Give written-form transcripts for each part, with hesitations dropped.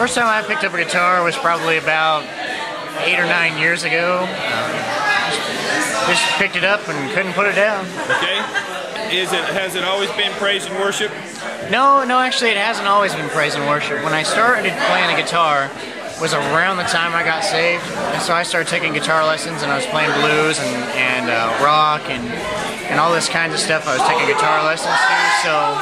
First time I picked up a guitar was probably about 8 or 9 years ago. Just picked it up and couldn't put it down. Okay. Has it always been praise and worship? No, actually it hasn't always been praise and worship. When I started playing the guitar was around the time I got saved, and so I started taking guitar lessons, and I was playing blues and rock and all this kinds of stuff. I was taking guitar lessons too. So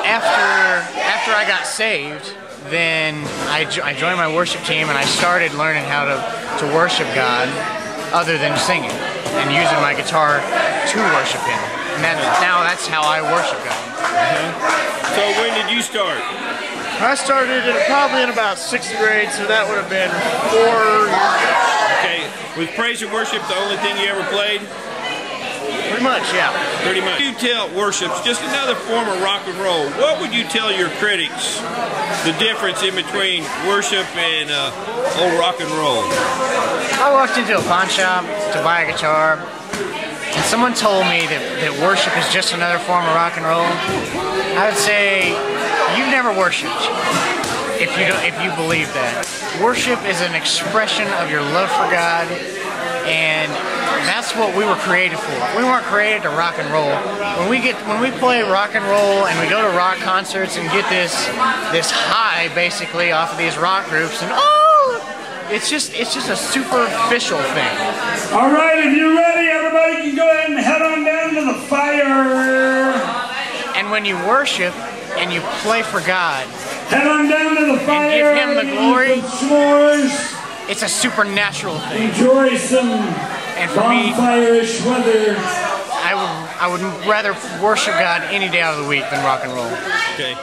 after I got saved, then I joined my worship team and I started learning how to worship God other than singing and using my guitar to worship Him. And now that's how I worship God. So when did you start? I started probably in about 6th grade, so that would have been 4 years ago. Okay, was praise and worship the only thing you ever played? Pretty much, yeah. Pretty much. You tell worship's just another form of rock and roll. What would you tell your critics the difference in between worship and old rock and roll? I walked into a pawn shop to buy a guitar, and someone told me that worship is just another form of rock and roll. I would say you've never worshipped if you believe that. Worship is an expression of your love for God, and that's what we were created for. We weren't created to rock and roll. When we play rock and roll and we go to rock concerts and get this high basically off of these rock groups, and it's just a superficial thing. All right, if you're ready, everybody can go ahead and head on down to the fire. And when you worship and you play for God, head on down to the fire and give Him the glory, s'mores. It's a supernatural thing. Enjoy some bonfire-ish weather. I would rather worship God any day of the week than rock and roll. Okay.